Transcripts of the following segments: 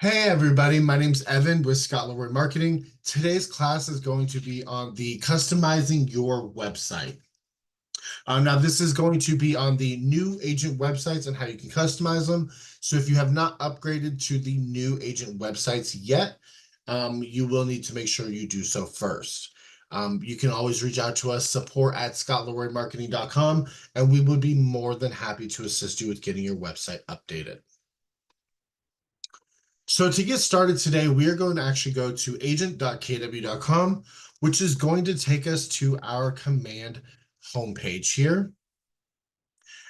Hey everybody, my name's Evan with Scott Leroy Marketing. Today's class is going to be on the customizing your website. Now this is going to be on the new agent websites and how you can customize them. So if you have not upgraded to the new agent websites yet, you will need to make sure you do so first. You can always reach out to us, support@scottleroymarketing.com, and we would be more than happy to assist you with getting your website updated. So to get started today, we are going to actually go to agent.kw.com, which is going to take us to our command homepage here.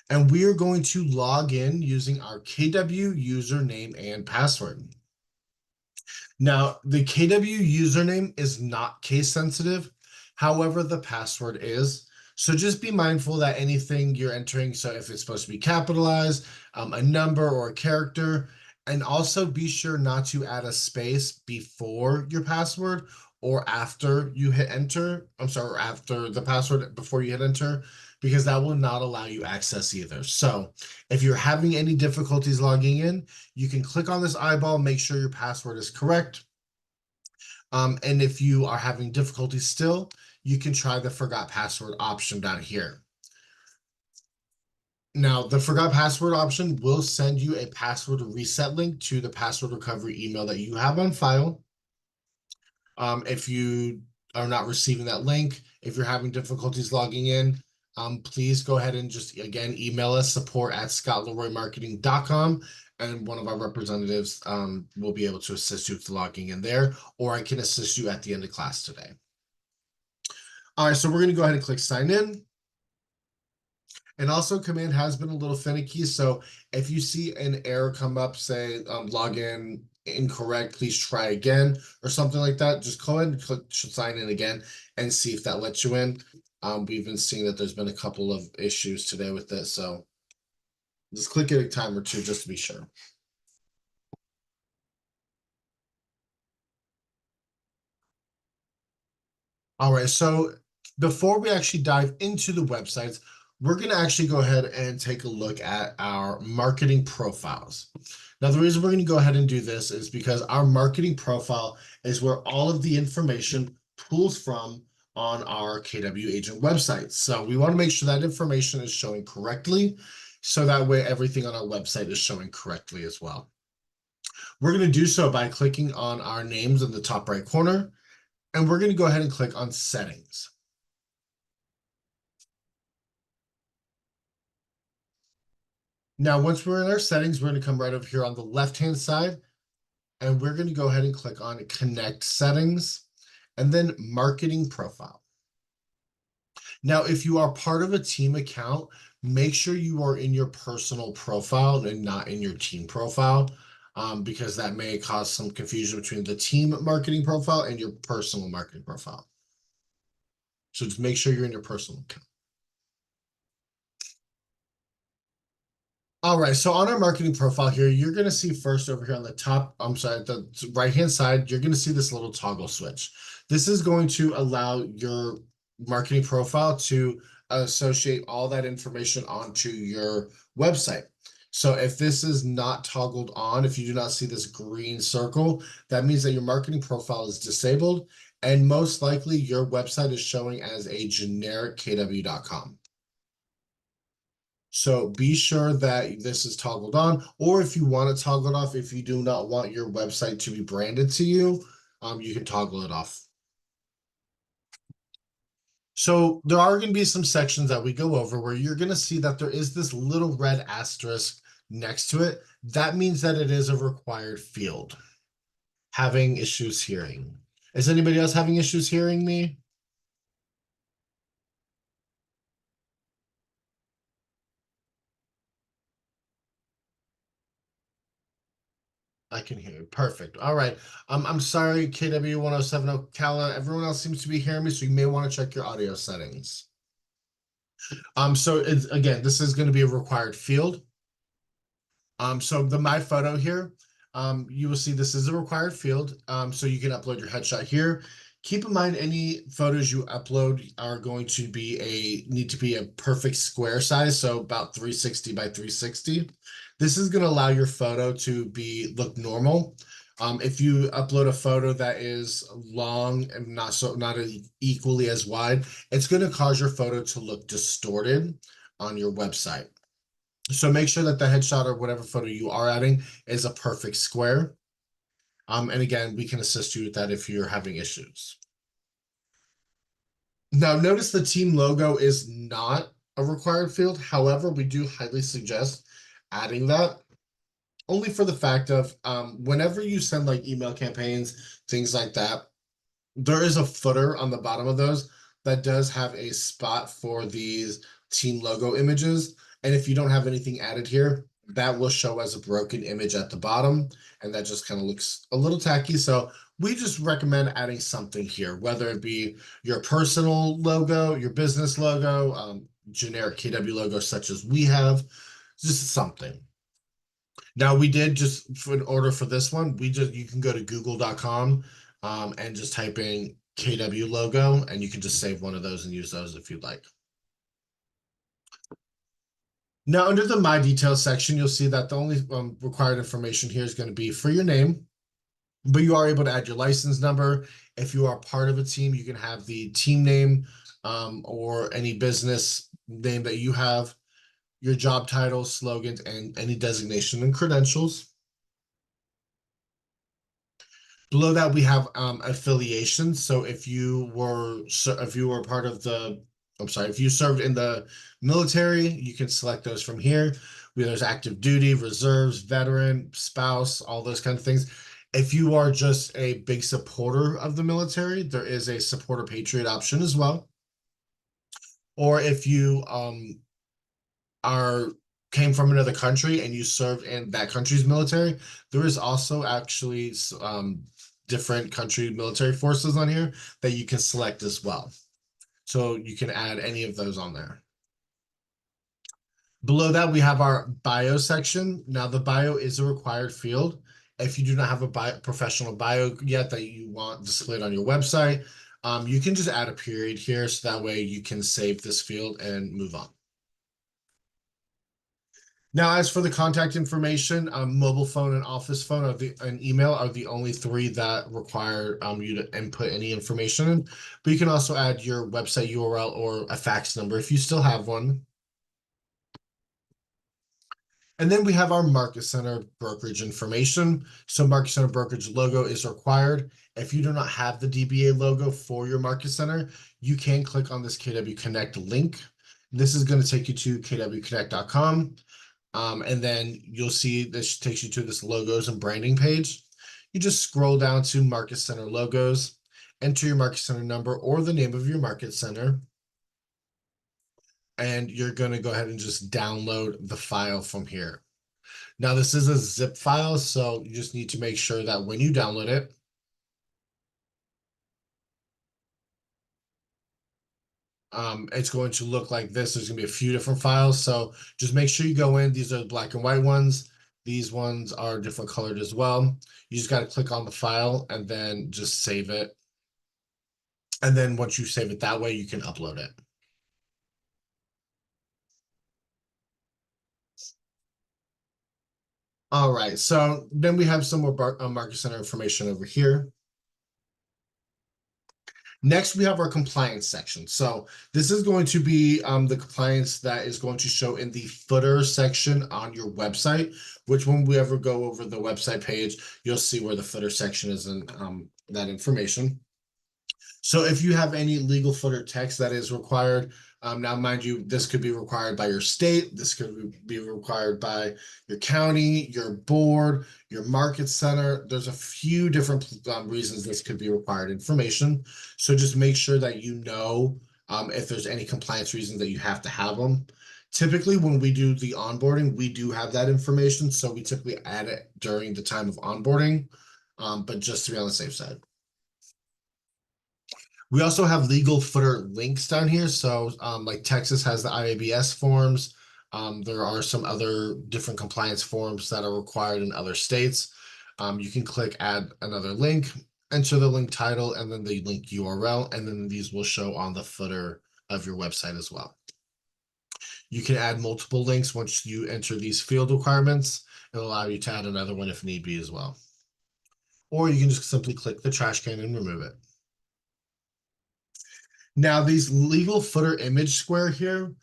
And we are going to log in using our KW username and password. Now, the KW username is not case sensitive. However, the password is. So just be mindful that anything you're entering, so if it's supposed to be capitalized, a number or a character, and also be sure not to add a space before your password or after you hit enter. I'm sorry, or after the password before you hit enter, because that will not allow you access either. So if you're having any difficulties logging in, you can click on this eyeball, make sure your password is correct. And if you are having difficulty still, you can try the forgot password option down here. Now, the forgot password option will send you a password reset link to the password recovery email that you have on file. If you are not receiving that link, if you're having difficulties logging in, please go ahead and just, again, email us, support@scottleroymarketing.com, and one of our representatives will be able to assist you with logging in there, or I can assist you at the end of class today. All right, so we're going to go ahead and click sign in. And also command has been a little finicky. So if you see an error come up, say login incorrect, please try again or something like that, just go ahead and click sign in again and see if that lets you in. We've been seeing that there's been a couple of issues today with this. So just click it a time or two just to be sure. All right, so before we actually dive into the websites, we're going to actually go ahead and take a look at our marketing profiles. Now, the reason we're going to go ahead and do this is because our marketing profile is where all of the information pulls from on our KW agent website. So we want to make sure that information is showing correctly, so that way everything on our website is showing correctly as well. We're going to do so by clicking on our names in the top right corner, and we're going to go ahead and click on settings. Now, once we're in our settings, we're going to come right over here on the left-hand side, and we're going to go ahead and click on Connect Settings, and then Marketing Profile. Now, if you are part of a team account, make sure you are in your personal profile and not in your team profile, because that may cause some confusion between the team marketing profile and your personal marketing profile. So just make sure you're in your personal account. All right, so on our marketing profile here, you're going to see first over here on the top, the right-hand side, you're going to see this little toggle switch. This is going to allow your marketing profile to associate all that information onto your website. So if this is not toggled on, if you do not see this green circle, that means that your marketing profile is disabled, and most likely your website is showing as a generic kw.com. So be sure that this is toggled on, or if you want to toggle it off, if you do not want your website to be branded to you, you can toggle it off. So there are going to be some sections that we go over where you're going to see that there is this little red asterisk next to it. That means that it is a required field. Having issues hearing. Is anybody else having issues hearing me? I can hear you. Perfect. All right. I'm sorry, KW107 Ocala. Everyone else seems to be hearing me, so you may want to check your audio settings. So it's, again, this is going to be a required field. So the My Photo here, you will see this is a required field. So you can upload your headshot here. Keep in mind any photos you upload are going to need to be a perfect square size, so about 360 by 360. This is going to allow your photo to look normal. If you upload a photo that is long and not equally as wide, it's going to cause your photo to look distorted on your website. So make sure that the headshot or whatever photo you are adding is a perfect square. And again, we can assist you with that if you're having issues. Now, notice the team logo is not a required field. However, we do highly suggest adding that, only for the fact of whenever you send like email campaigns, things like that, there is a footer on the bottom of those that does have a spot for these team logo images. And if you don't have anything added here, that will show as a broken image at the bottom. And that just kind of looks a little tacky. So we just recommend adding something here, whether it be your personal logo, your business logo, generic KW logo, such as we have, just something. Now we did in order for this one, you can go to google.com and just type in KW logo, and you can just save one of those and use those if you'd like. Now, under the My Details section, you'll see that the only required information here is going to be for your name, but you are able to add your license number. If you are part of a team, you can have the team name or any business name that you have, your job titles, slogans, and any designation and credentials. Below that, we have affiliations. So if you were part of if you served in the military, you can select those from here. There's active duty, reserves, veteran, spouse, all those kind of things. If you are just a big supporter of the military, there is a supporter patriot option as well. Or if you came from another country and you served in that country's military, there is also actually different country military forces on here that you can select as well. So you can add any of those on there. Below that, we have our bio section. Now the bio is a required field. If you do not have a professional bio yet that you want displayed on your website, you can just add a period here, so that way you can save this field and move on. Now, as for the contact information, mobile phone and office phone and email are the only three that require you to input any information in. But you can also add your website URL or a fax number if you still have one. And then we have our Market Center brokerage information. So Market Center brokerage logo is required. If you do not have the DBA logo for your Market Center, you can click on this KW Connect link. This is going to take you to kwconnect.com. And then you'll see this takes you to this logos and branding page. You just scroll down to Market Center logos, enter your Market Center number or the name of your Market Center, and you're going to go ahead and just download the file from here. Now, this is a zip file, so you just need to make sure that when you download it, it's going to look like this. There's going to be a few different files, so just make sure you go in. These are the black and white ones. These ones are different colored as well. You just got to click on the file and then just save it. And then once you save it that way, you can upload it. All right, so then we have some more Market Center information over here. Next, we have our compliance section. So this is going to be the compliance that is going to show in the footer section on your website, which when we ever go over the website page, you'll see where the footer section is in that information. So if you have any legal footer text that is required, now mind you, this could be required by your state, this could be required by your county, your board, your market center. There's a few different reasons this could be required information. So just make sure that you know if there's any compliance reasons that you have to have them. Typically, when we do the onboarding, we do have that information. So we typically add it during the time of onboarding, but just to be on the safe side. We also have legal footer links down here. So like Texas has the IABS forms. There are some other different compliance forms that are required in other states. You can click add another link. enter the link title and then the link URL, and then these will show on the footer of your website as well. You can add multiple links once you enter these field requirements. It'll allow you to add another one if need be as well. Or you can just simply click the trash can and remove it. Now, these legal footer image square here,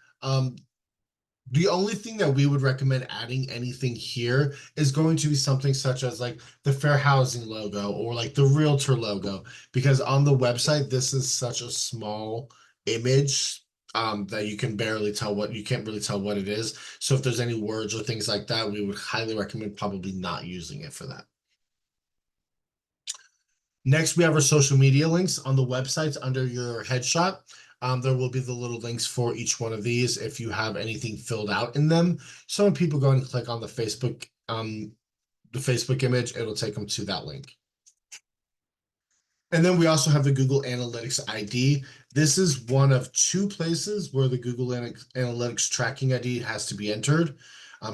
the only thing that we would recommend adding anything here is going to be something such as like the fair housing logo or like the realtor logo, because on the website, this is such a small image that you can't really tell what it is. So if there's any words or things like that, we would highly recommend probably not using it for that. Next, we have our social media links on the websites under your headshot. There will be the little links for each one of these if you have anything filled out in them. So when people go and click on the Facebook image, it'll take them to that link. And then we also have the Google Analytics ID. This is one of two places where the Google Analytics tracking ID has to be entered.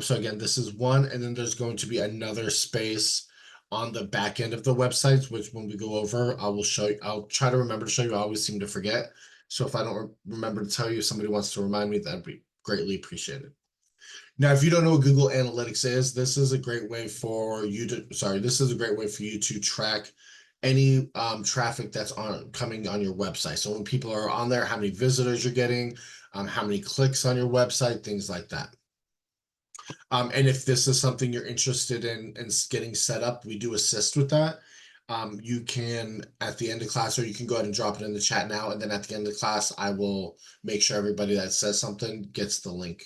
So again, this is one, and then there's going to be another space on the back end of the websites, which when we go over, I'll try to remember to show you. I always seem to forget. So if I don't remember to tell you, if somebody wants to remind me, that'd be greatly appreciated. Now, if you don't know what Google Analytics is, this is a great way for you to track any traffic that's coming on your website. So when people are on there, how many visitors you're getting, how many clicks on your website, things like that. And if this is something you're interested in getting set up, we do assist with that. You can at the end of class, or you can go ahead and drop it in the chat now, and then at the end of the class, I will make sure everybody that says something gets the link.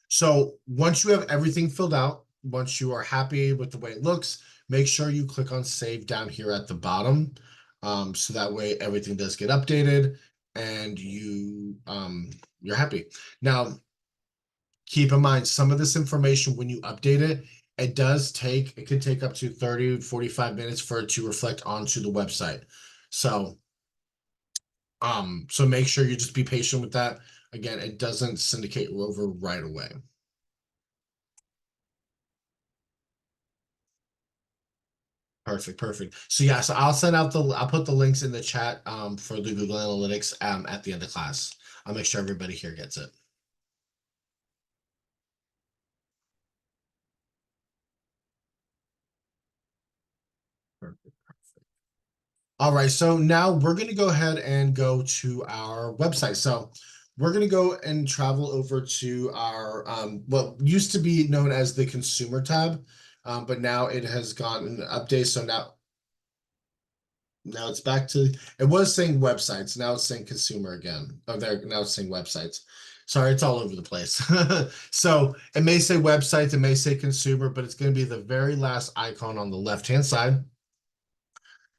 So once you have everything filled out, once you are happy with the way it looks, make sure you click on save down here at the bottom. So that way everything does get updated and you're happy. Now, keep in mind, some of this information, when you update it, it could take up to 30, 45 minutes for it to reflect onto the website. So make sure you just be patient with that. Again, it doesn't syndicate over right away. Perfect. So yeah, so I'll put the links in the chat for the Google Analytics at the end of class. I'll make sure everybody here gets it. Perfect. All right, so now we're going to go ahead and go to our website. So we're going to go and travel over to our what used to be known as the consumer tab, but now it has gotten an update. So now it's back to, it was saying websites, now it's saying consumer again. Oh, now it's saying websites. Sorry, it's all over the place. So it may say websites, it may say consumer, but it's going to be the very last icon on the left-hand side.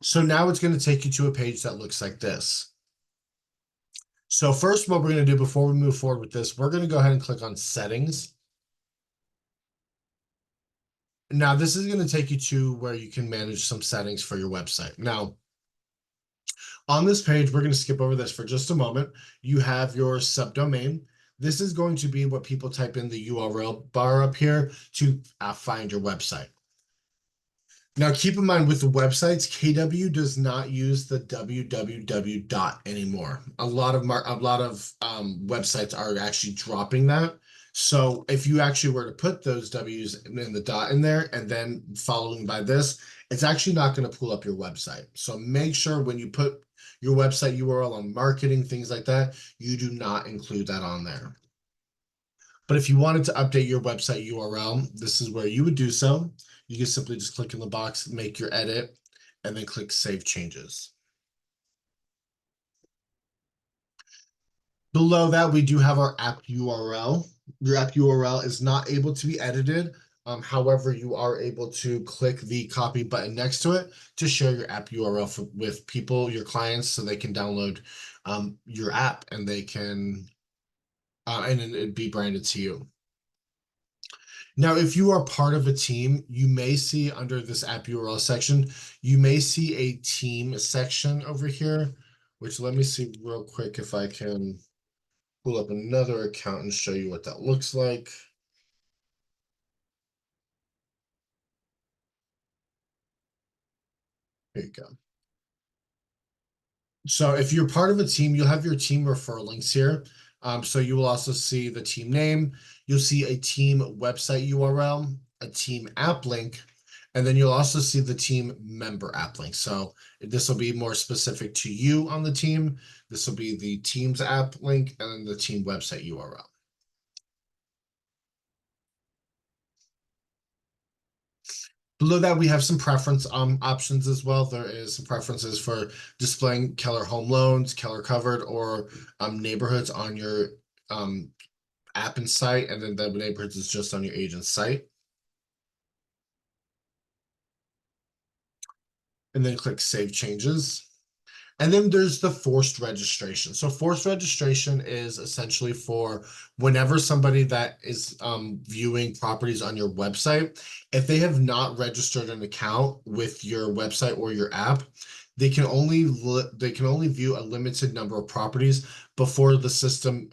So now it's going to take you to a page that looks like this. So first, what we're going to do before we move forward with this, we're going to go ahead and click on settings. Now, this is going to take you to where you can manage some settings for your website. Now, on this page, we're going to skip over this for just a moment. You have your subdomain. This is going to be what people type in the URL bar up here to find your website. Now, keep in mind with the websites, KW does not use the www dot anymore. A lot of websites are actually dropping that. So if you actually were to put those W's and the dot in there and then following by this, it's actually not going to pull up your website. So make sure when you put your website URL on marketing, things like that, you do not include that on there. But if you wanted to update your website URL, this is where you would do so. You can simply just click in the box, make your edit, and then click Save Changes. Below that, we do have our app URL. Your app URL is not able to be edited. However, you are able to click the copy button next to it to share your app URL with people, your clients, so they can download your app and they can, and it'd be branded to you. Now, if you are part of a team, you may see under this app URL section, you may see a team section over here, which let me see real quick if I can pull up another account and show you what that looks like. There you go. So if you're part of a team, you'll have your team referral links here. So you will also see the team name, you'll see a team website URL, a team app link, and then you'll also see the team member app link. So this will be more specific to you on the team. This will be the team's app link and then the team website URL. Below that, we have some preference options as well. There is some preferences for displaying Keller Home Loans, Keller Covered, or neighborhoods on your app and site, and then the neighborhoods is just on your agent's site. And then click Save Changes. And then there's the forced registration. So forced registration is essentially for whenever somebody that is viewing properties on your website, if they have not registered an account with your website or your app, they can only view a limited number of properties before the system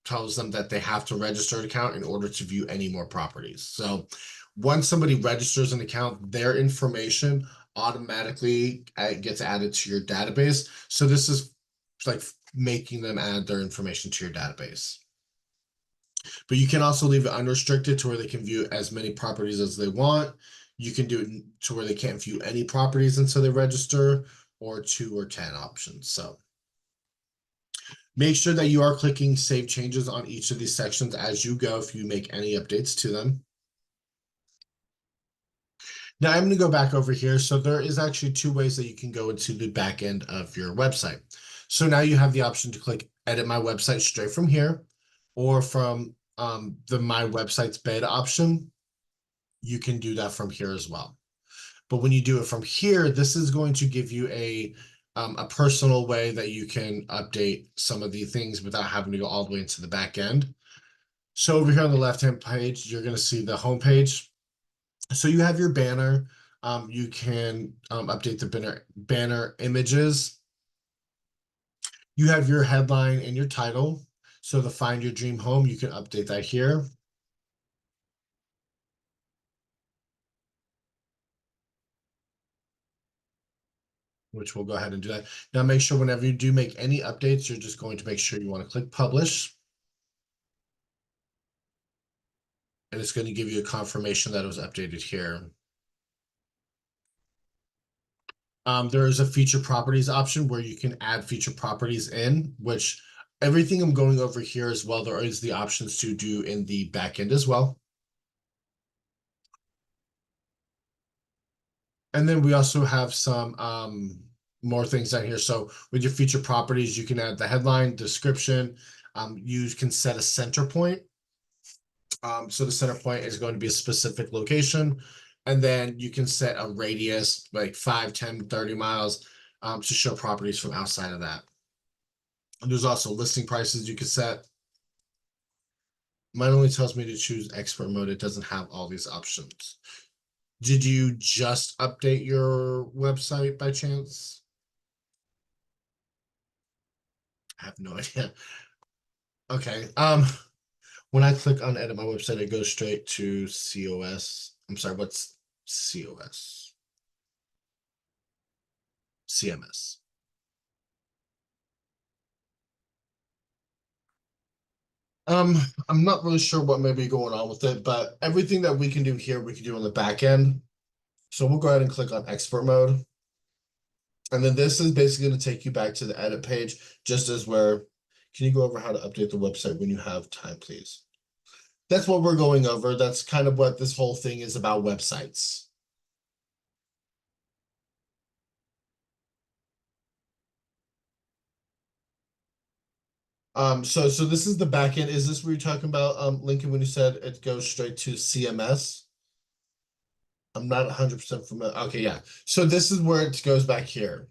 tells them that they have to register an account in order to view any more properties. So once somebody registers an account, their information automatically gets added to your database. So this is like making them add their information to your database. But you can also leave it unrestricted to where they can view as many properties as they want. You can do it to where they can't view any properties until they register, or 2 or 10 options. So make sure that you are clicking Save Changes on each of these sections as you go if you make any updates to them. Now I'm going to go back over here. So there is actually 2 ways that you can go into the back end of your website. So now you have the option to click Edit My Website straight from here, or from the My Website's bed option. You can do that from here as well. But when you do it from here, this is going to give you a personal way that you can update some of the things without having to go all the way into the back end. So over here on the left-hand page, you're going to see the home page. So you have your banner. You can update the banner images. You have your headline and your title. So the Find Your Dream Home, you can update that here. Which we'll go ahead and do that. Now make sure whenever you do make any updates, you're just going to make sure you want to click Publish. And it's going to give you a confirmation that it was updated here. There is a feature properties option where you can add feature properties in, which everything I'm going over here as well, there is the options to do in the back end as well. And then we also have some more things down here. So with your feature properties, you can add the headline, description. You can set a center point. So the center point is going to be a specific location. And then you can set a radius like 5, 10, 30 miles to show properties from outside of that. And there's also listing prices you can set. Mine only tells me to choose expert mode. It doesn't have all these options. Did you just update your website by chance? I have no idea. Okay. When I click on edit my website, it goes straight to COS. I'm sorry, what's COS? CMS. I'm not really sure what may be going on with it, but everything that we can do here, we can do on the back end. So we'll go ahead and click on expert mode. And then this is basically going to take you back to the edit page, just as where, can you go over how to update the website when you have time, please? That's what we're going over. That's kind of what this whole thing is about, websites. So this is the back end. Is this what you're talking about, Lincoln, when you said it goes straight to CMS? I'm not 100% familiar. Okay, yeah. So this is where it goes back here.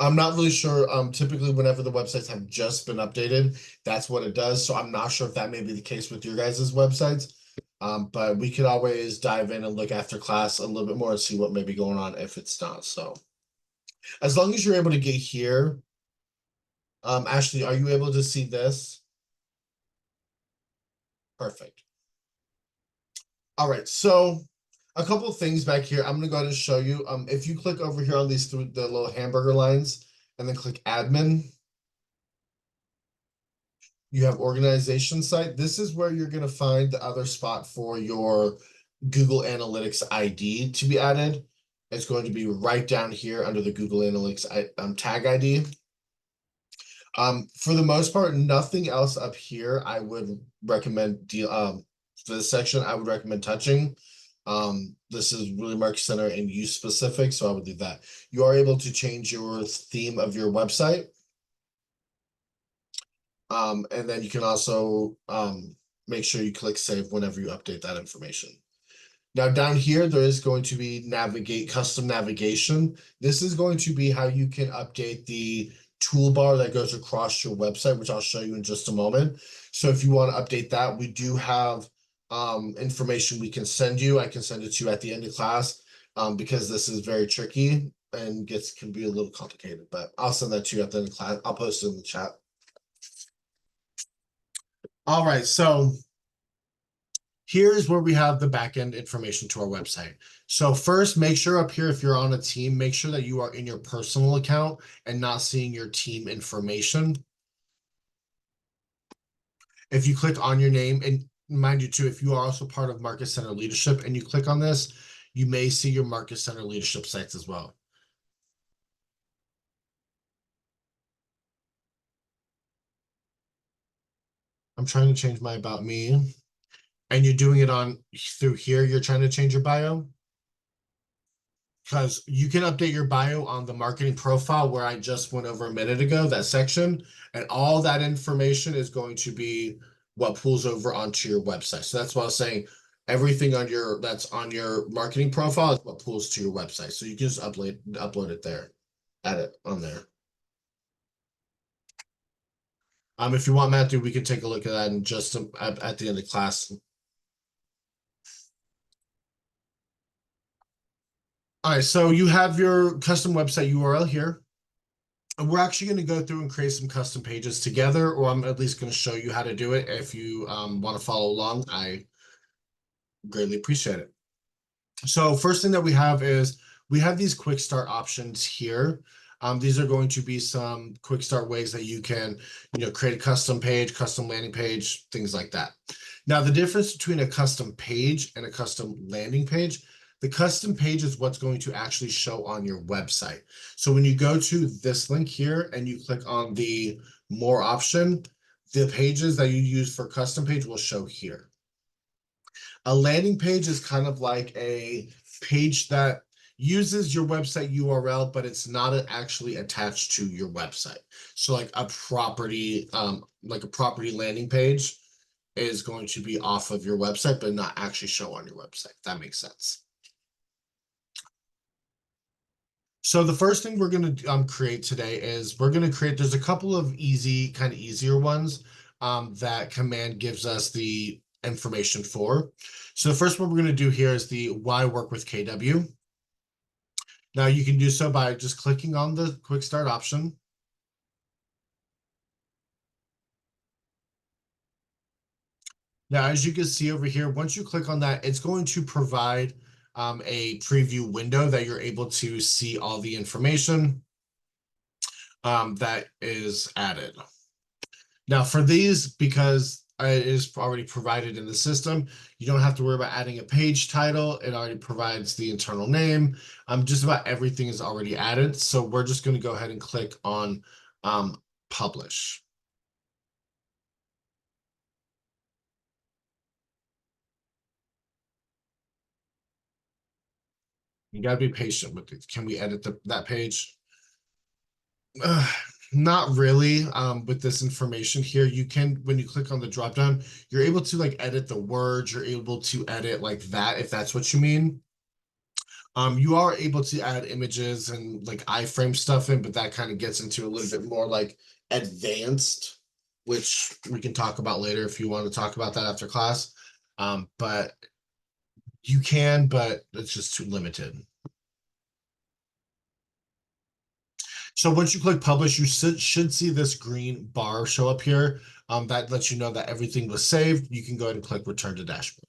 I'm not really sure. Typically, whenever the websites have just been updated, that's what it does. So I'm not sure if that may be the case with your guys' websites. But we could always dive in and look after class a little bit more and see what may be going on if it's not. So as long as you're able to get here, Ashley, are you able to see this? Perfect. All right, so a couple of things back here. I'm gonna go ahead and show you. If you click over here on these the little hamburger lines and then click admin, you have organization site. This is where you're gonna find the other spot for your Google Analytics ID to be added. It's going to be right down here under the Google Analytics tag ID. For the most part, nothing else up here I would recommend for this section, I would recommend touching. This is really Market Center and use specific, so I would do that. You are able to change your theme of your website. And then you can also make sure you click save whenever you update that information. Now down here, there is going to be custom navigation. This is going to be how you can update the toolbar that goes across your website, which I'll show you in just a moment. So if you want to update that, we do have information we can send you. I can send it to you at the end of class because this is very tricky and can be a little complicated, but I'll send that to you at the end of class. I'll post it in the chat. All right, so here's where we have the backend information to our website. So first, make sure up here, if you're on a team, make sure that you are in your personal account and not seeing your team information. If you click on your name, and mind you too, if you are also part of Market Center Leadership and you click on this, you may see your Market Center Leadership sites as well. I'm trying to change my About Me. And you're doing it through here, you're trying to change your bio? Because you can update your bio on the marketing profile where I just went over a minute ago, that section, and all that information is going to be what pulls over onto your website. So that's what I was saying. Everything that's on your marketing profile is what pulls to your website. So you can just upload it there, add it on there. If you want, Matthew, we can take a look at that in just at the end of class. All right, so you have your custom website URL here. And we're actually going to go through and create some custom pages together, or I'm at least going to show you how to do it. If you want to follow along, I greatly appreciate it. So first thing that we have is we have these quick start options here. These are going to be some quick start ways that you can, create a custom page, custom landing page, things like that. Now, the difference between a custom page and a custom landing page, the custom page is what's going to actually show on your website. So when you go to this link here and you click on the more option, the pages that you use for custom page will show here. A landing page is kind of like a page that uses your website URL, but it's not actually attached to your website. So like a property landing page is going to be off of your website, but not actually show on your website. If that makes sense. So the first thing we're going to create today is there's a couple of easier ones that Command gives us the information for. So the first one we're going to do here is the why work with KW. Now you can do so by just clicking on the quick start option. Now, as you can see over here, once you click on that, it's going to provide a preview window that you're able to see all the information that is added. Now for these, because it is already provided in the system, you don't have to worry about adding a page title. It already provides the internal name. Just about everything is already added. So we're just going to go ahead and click on publish. You got to be patient with it. Can we edit that page? Not really. With this information here, you can, when you click on the drop down, you're able to like edit the words. You're able to edit like that, if that's what you mean. You are able to add images and like iframe stuff in, but that kind of gets into a little bit more like advanced, which we can talk about later if you want to talk about that after class. But you can, but it's just too limited. So once you click publish, you should see this green bar show up here. That lets you know that everything was saved. You can go ahead and click return to dashboard.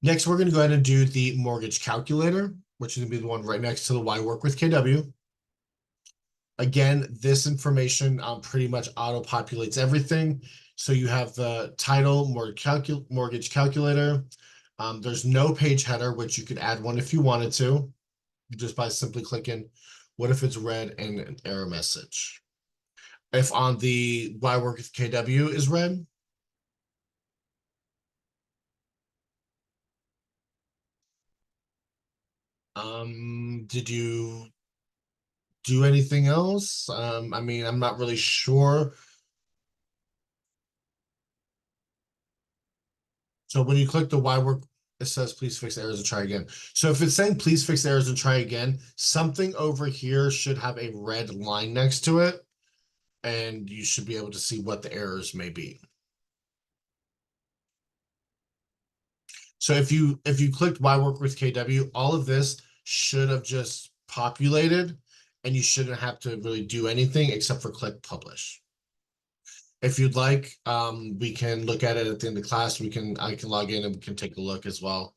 Next, we're going to go ahead and do the mortgage calculator, which is going to be the one right next to the Why Work with KW. Again, this information pretty much auto-populates everything. So you have the title, mortgage calculator. There's no page header, which you could add one if you wanted to, just by simply clicking, what if it's red and an error message? If on the Why Work with KW is red, did you do anything else? I mean, I'm not really sure. So when you click the Why Work, it says please fix errors and try again. So if it's saying please fix errors and try again, something over here should have a red line next to it, and you should be able to see what the errors may be. So if you clicked Why Work with KW, all of this should have just populated, and you shouldn't have to really do anything except for click publish. If you'd like, we can look at it at the end of class. I can log in and we can take a look as well.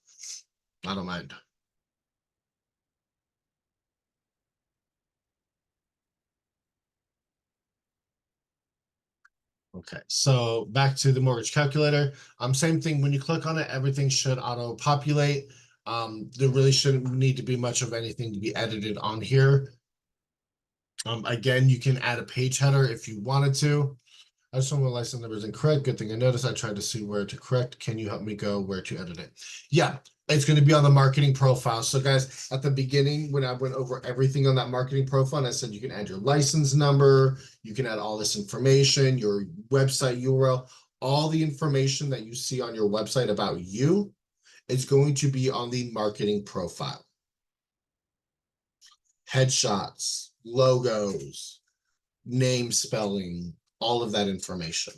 I don't mind. Okay, so back to the mortgage calculator. Same thing, when you click on it, everything should auto populate. There really shouldn't need to be much of anything to be edited on here. Again, you can add a page header if you wanted to. I just want my license number is incorrect. Good thing I noticed. I tried to see where to correct. Can you help me go where to edit it? Yeah, it's going to be on the marketing profile. So guys, at the beginning, when I went over everything on that marketing profile, and I said you can add your license number, you can add all this information, your website URL, all the information that you see on your website about you is going to be on the marketing profile. Headshots, logos, name spelling, all of that information.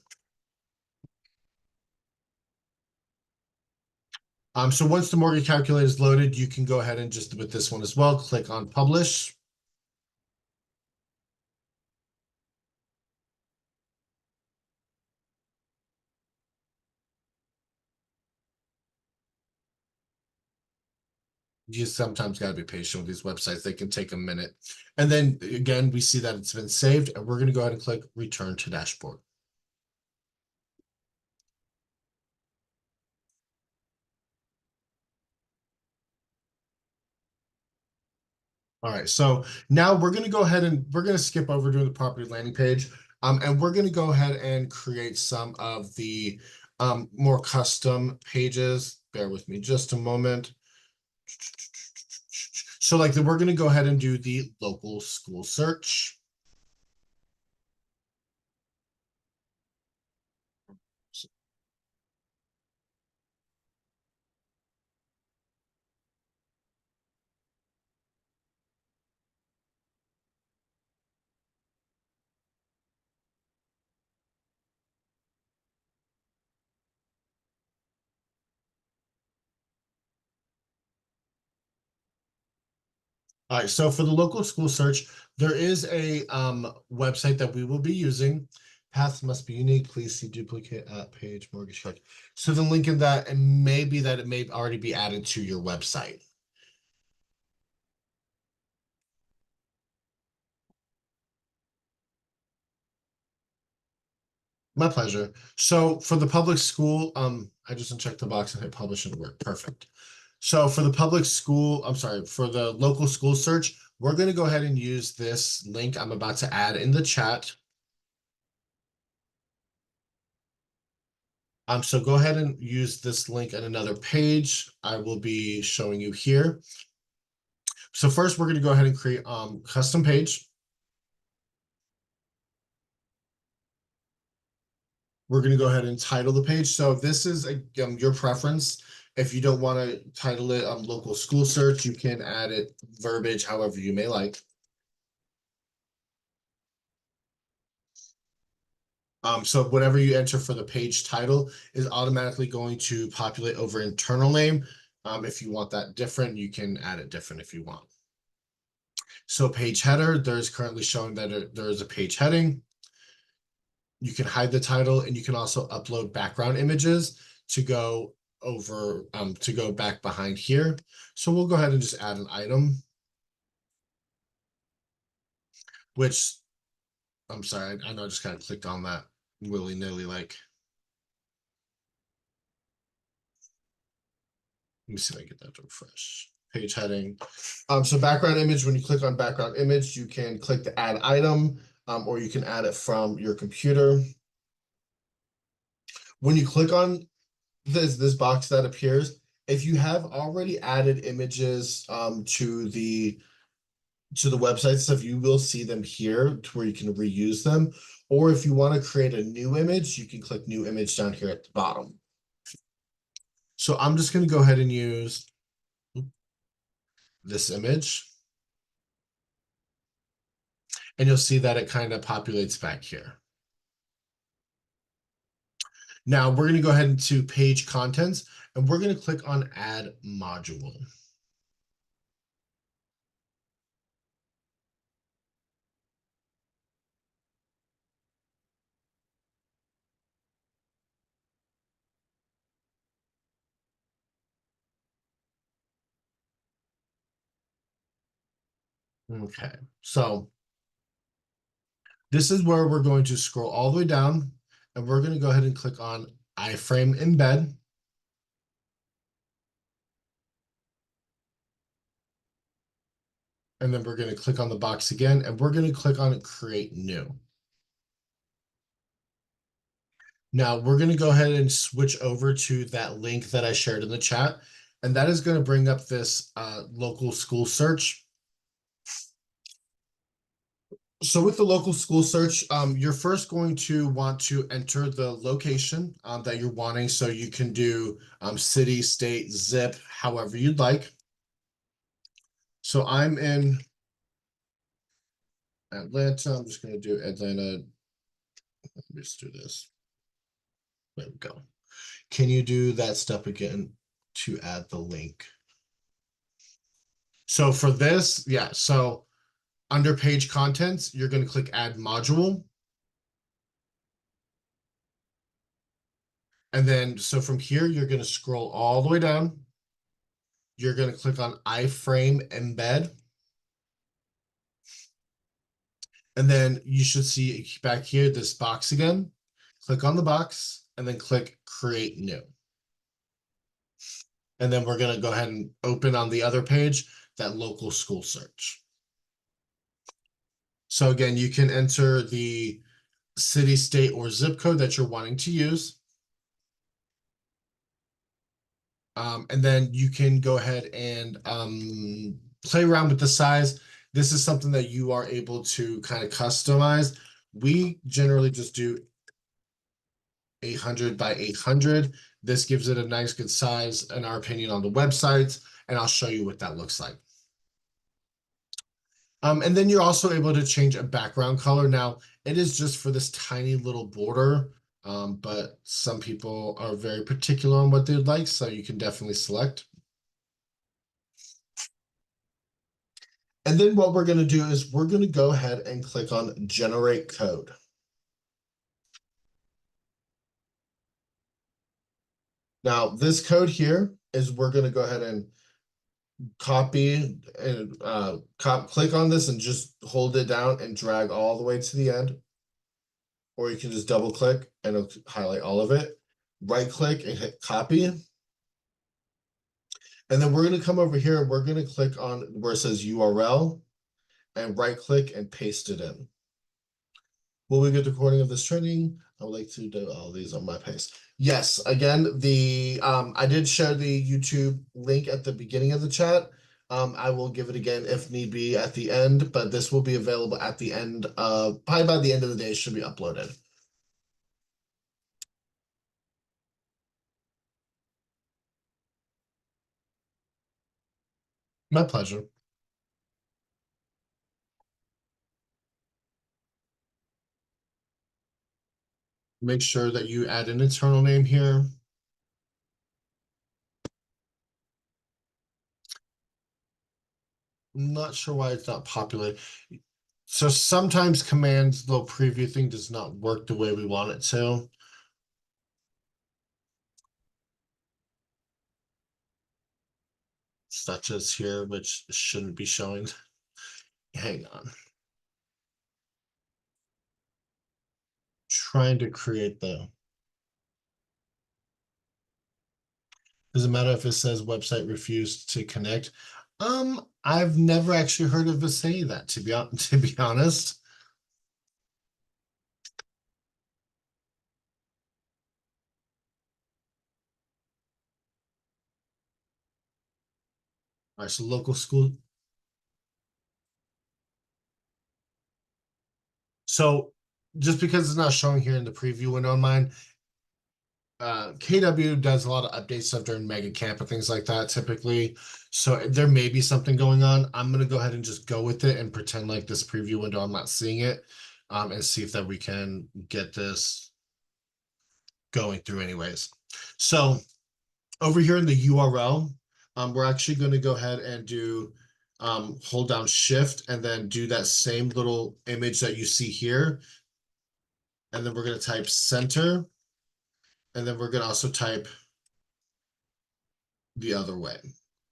So once the mortgage calculator is loaded, you can go ahead and just with this one as well, click on publish. You sometimes got to be patient with these websites. They can take a minute. And then again, we see that it's been saved, and we're going to go ahead and click return to dashboard. All right, so now we're going to go ahead and we're going to skip over doing the property landing page. And we're going to go ahead and create some of the more custom pages. Bear with me just a moment. So like we're going to go ahead and do the local school search. All right, so for the local school search, there is a website that we will be using. Paths must be unique. Please see duplicate at page mortgage check. So the link in that, it may be that it may already be added to your website. My pleasure. So for the public school, I just unchecked the box and hit publish and it worked. Perfect. So for the public school, I'm sorry, for the local school search, we're going to go ahead and use this link I'm about to add in the chat. So go ahead and use this link at another page. I will be showing you here. So first we're going to go ahead and create custom page. We're going to go ahead and title the page. So this is your preference. If you don't want to title it local school search, you can add it verbiage however you may like. So whatever you enter for the page title is automatically going to populate over internal name. If you want that different, you can add it different if you want. So page header, there's currently showing that there is a page heading. You can hide the title, and you can also upload background images to go over to go back behind here. So we'll go ahead and just add an item, which I'm sorry, I know I just kind of clicked on that willy-nilly like. Let me see if I can get that to refresh. Page heading. So background image, when you click on background image, you can click the add item, or you can add it from your computer. When you click on this box that appears, if you have already added images to the website stuff, you will see them here to where you can reuse them. Or if you want to create a new image, you can click new image down here at the bottom. So I'm just going to go ahead and use this image. And you'll see that it kind of populates back here. Now we're going to go ahead into page contents, and we're going to click on add module. Okay, so this is where we're going to scroll all the way down, and we're going to go ahead and click on iframe embed. And then we're going to click on the box again, and we're going to click on create new. Now we're going to go ahead and switch over to that link that I shared in the chat, and that is going to bring up this local school search. So with the local school search, you're first going to want to enter the location that you're wanting. So you can do city, state, zip, however you'd like. So I'm in Atlanta. I'm just going to do Atlanta. Let me just do this. There we go. Can you do that step again to add the link? So for this, yeah, so under page contents, you're going to click add module. And then, so from here, you're going to scroll all the way down. You're going to click on iframe embed. And then you should see back here, this box again. Click on the box and then click create new. And then we're going to go ahead and open on the other page that local school search. So again, you can enter the city, state, or zip code that you're wanting to use. And then you can go ahead and play around with the size. This is something that you are able to kind of customize. We generally just do 800 by 800. This gives it a nice good size, in our opinion, on the website, and I'll show you what that looks like. And then you're also able to change a background color. Now, it is just for this tiny little border, but some people are very particular on what they'd like, so you can definitely select. And then what we're going to do is we're going to go ahead and click on generate code. Now, this code here is we're going to go ahead and copy and click on this and just hold it down and drag all the way to the end. Or you can just double click and it'll highlight all of it. Right click and hit copy. And then we're going to come over here and we're going to click on where it says URL and right click and paste it in. Will we get the recording of this training? I would like to do all these on my pace. Yes, again, I did share the YouTube link at the beginning of the chat. I will give it again if need be at the end, but this will be available at the end probably by the end of the day, it should be uploaded. My pleasure. Make sure that you add an internal name here. I'm not sure why it's not populated. So sometimes commands little preview thing does not work the way we want it to. such as here, which shouldn't be showing. Hang on. Trying to create the. Doesn't matter if it says website refused to connect. I've never actually heard of it saying that, to be honest. All right, so local school. So just because it's not showing here in the preview window on mine, KW does a lot of update stuff during Mega Camp and things like that typically. So there may be something going on. I'm gonna go ahead and just go with it and pretend like this preview window, I'm not seeing it, and see if that we can get this going through anyways. So over here in the URL, we're actually going to go ahead and do hold down shift and then do that same little image that you see here. And then we're going to type center. And then we're going to also type the other way.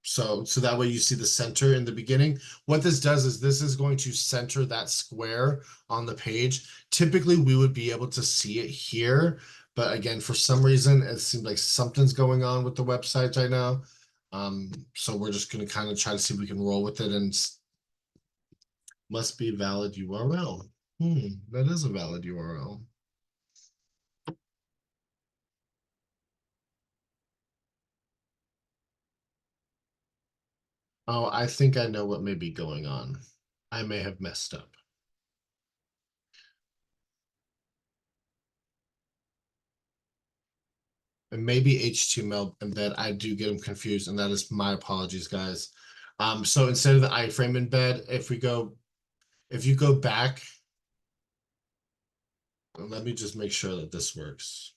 So that way you see the center in the beginning. What this does is this is going to center that square on the page. Typically, we would be able to see it here. But again, for some reason, it seems like something's going on with the website right now. So we're just going to kind of try to see if we can roll with it, and must be valid URL. That is a valid URL. Oh, I think I know what may be going on. I may have messed up. And maybe HTML embed. I do get them confused, and that is my apologies, guys. So instead of the iframe embed, if you go back, let me just make sure that this works.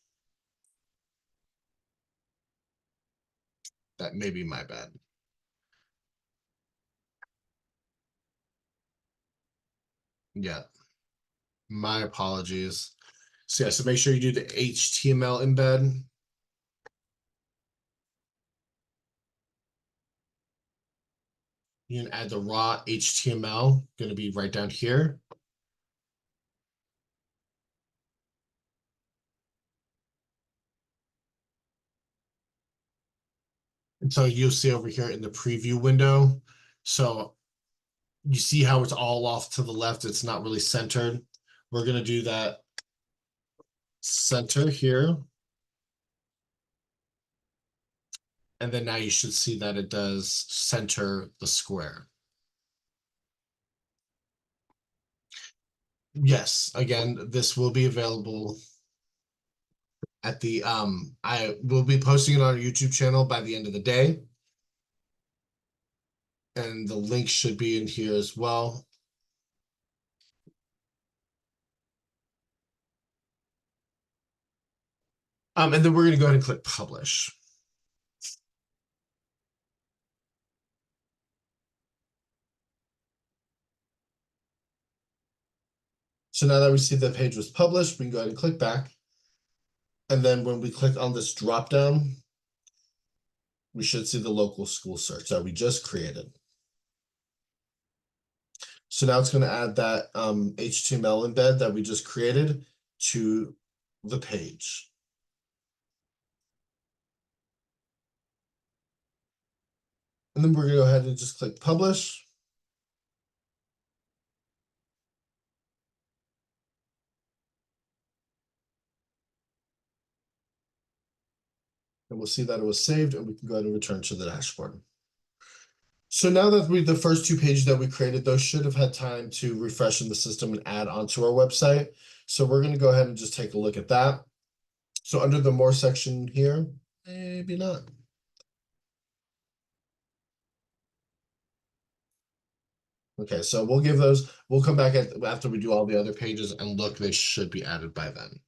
That may be my bad. Yeah, my apologies. So yeah, so make sure you do the HTML embed. You can add the raw HTML, going to be right down here. And so you'll see over here in the preview window. So you see how it's all off to the left. It's not really centered. We're going to do that center here. And then now you should see that it does center the square. Yes, again, this will be available at the I will be posting it on our YouTube channel by the end of the day. And the link should be in here as well. And then we're going to go ahead and click publish. So now that we see the page was published, we can go ahead and click back. And then when we click on this drop down, we should see the local school search that we just created. So now it's going to add that HTML embed that we just created to the page. And then we're going to go ahead and just click publish. And we'll see that it was saved, and we can go ahead and return to the dashboard. So now that the first two pages that we created, those should have had time to refresh in the system and add onto our website. So we're going to go ahead and just take a look at that. So under the more section here, maybe not. Okay, so we'll give those, we'll come back after we do all the other pages and look, they should be added by then.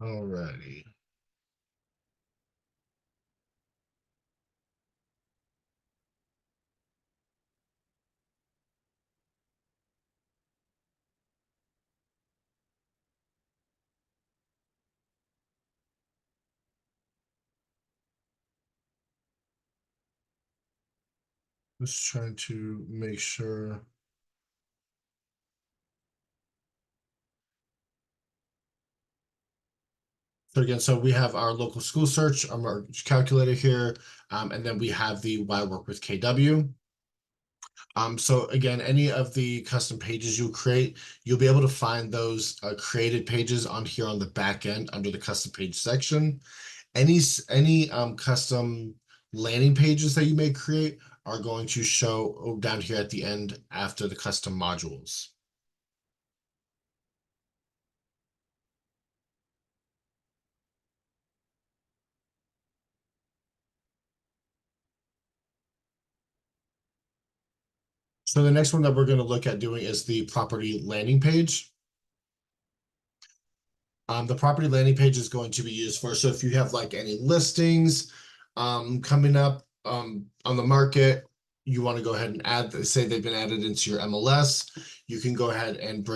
Alrighty. Just trying to make sure. So again, so we have our local school search, our calculator here, and then we have the why work with KW. So again, any of the custom pages you create, you'll be able to find those created pages on here on the back end under the custom page section. Any custom landing pages that you may create are going to show down here at the end after the custom modules. So the next one that we're going to look at doing is the property landing page. The property landing page is going to be used for, so if you have like any listings coming up on the market, you want to go ahead and add, say they've been added into your MLS, you can go ahead and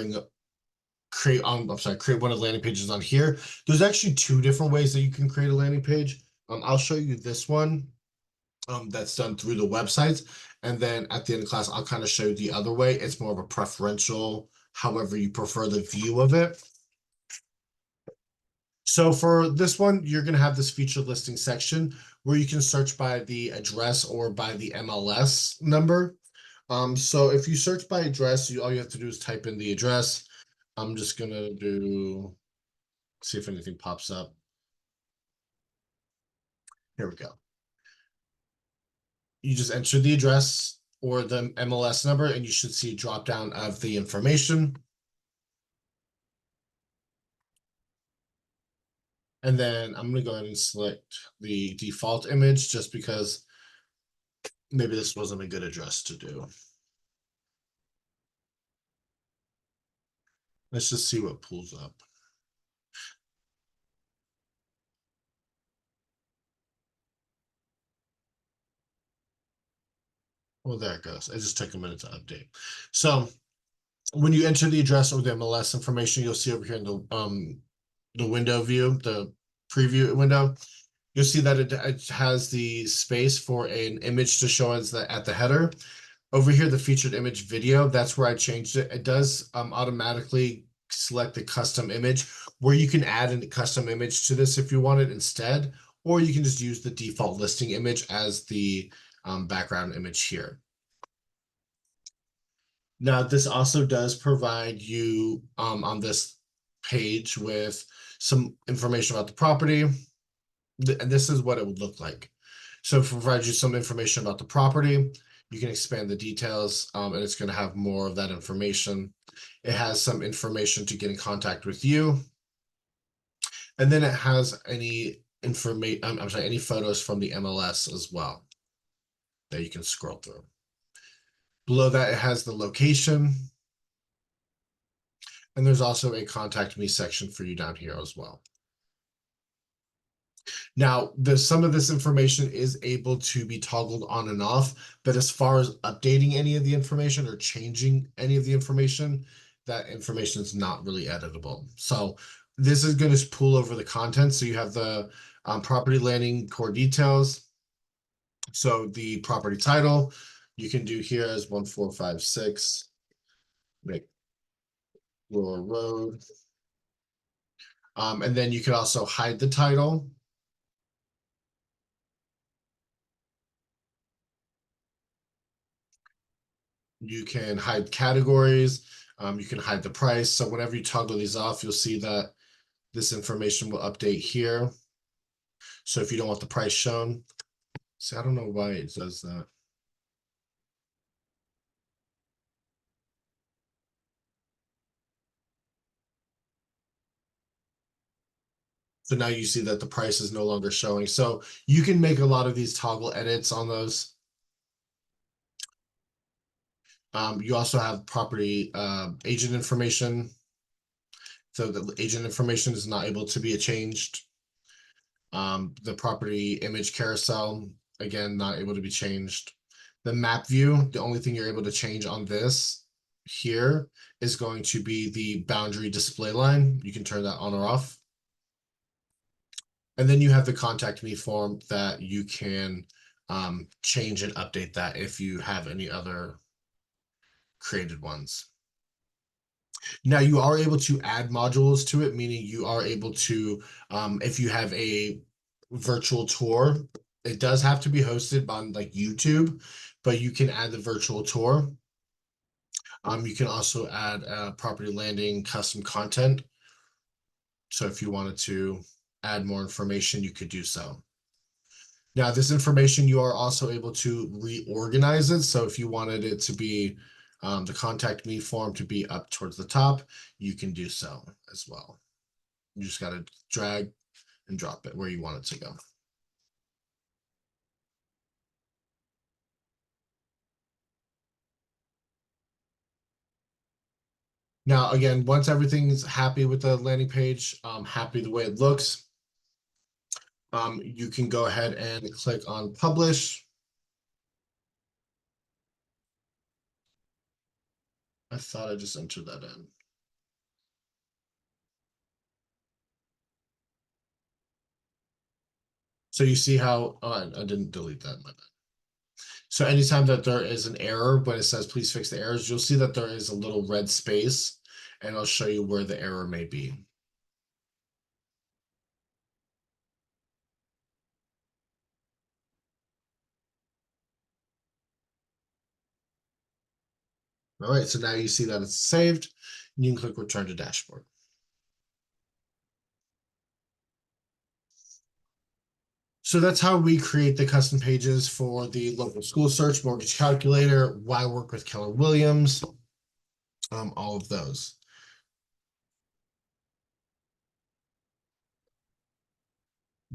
create one of the landing pages on here. There's actually two different ways that you can create a landing page. I'll show you this one that's done through the websites, and then at the end of class, I'll kind of show you the other way. It's more of a preferential, however you prefer the view of it. So for this one, you're going to have this featured listing section where you can search by the address or by the MLS number. So if you search by address, all you have to do is type in the address. I'm just going to see if anything pops up. Here we go. You just enter the address or the MLS number, and you should see a drop down of the information. And then I'm going to go ahead and select the default image just because maybe this wasn't a good address to do. Let's just see what pulls up. Well, there it goes. It just took a minute to update. So when you enter the address or the MLS information, you'll see over here in the window view, the preview window, you'll see that it has the space for an image to show as at the header. Over here, the featured image video, that's where I changed it. It does automatically select the custom image where you can add a custom image to this if you want it instead, or you can just use the default listing image as the background image here. Now, this also does provide you on this page with some information about the property, and this is what it would look like. So it provides you some information about the property. You can expand the details, and it's going to have more of that information. It has some information to get in contact with you. And then it has any any photos from the MLS as well that you can scroll through. Below that, it has the location. And there's also a contact me section for you down here as well. Now, some of this information is able to be toggled on and off, but as far as updating any of the information or changing any of the information, that information is not really editable. So this is going to pull over the content. So you have the property landing core details. So the property title, you can do here as 1456 McClure Road. And then you can also hide the title. You can hide categories. You can hide the price. So whenever you toggle these off, you'll see that this information will update here. So if you don't want the price shown, see, I don't know why it does that. So now you see that the price is no longer showing. So you can make a lot of these toggle edits on those. You also have property agent information. So the agent information is not able to be changed. The property image carousel, again, not able to be changed. The map view, the only thing you're able to change on this here is going to be the boundary display line. You can turn that on or off. And then you have the contact me form that you can change and update that if you have any other created ones. Now you are able to add modules to it, meaning you are able to, if you have a virtual tour, it does have to be hosted on like YouTube, but you can add the virtual tour. You can also add property landing custom content. So if you wanted to add more information, you could do so. Now, this information, you are also able to reorganize it. So if you wanted it to be the contact me form to be up towards the top, you can do so as well. You just got to drag and drop it where you want it to go. Now, again, once everything is happy with the landing page, happy the way it looks, you can go ahead and click on publish. I thought I just entered that in. So you see how I didn't delete that. My bad. So anytime that there is an error, when it says please fix the errors, you'll see that there is a little red space, and I'll show you where the error may be. All right, so now you see that it's saved, and you can click return to dashboard. So that's how we create the custom pages for the local school search, mortgage calculator, why work with Keller Williams, all of those.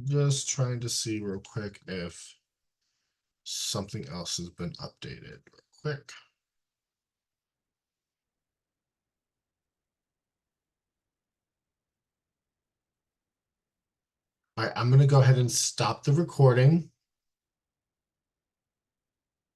Just trying to see real quick if something else has been updated real quick. All right, I'm going to go ahead and stop the recording.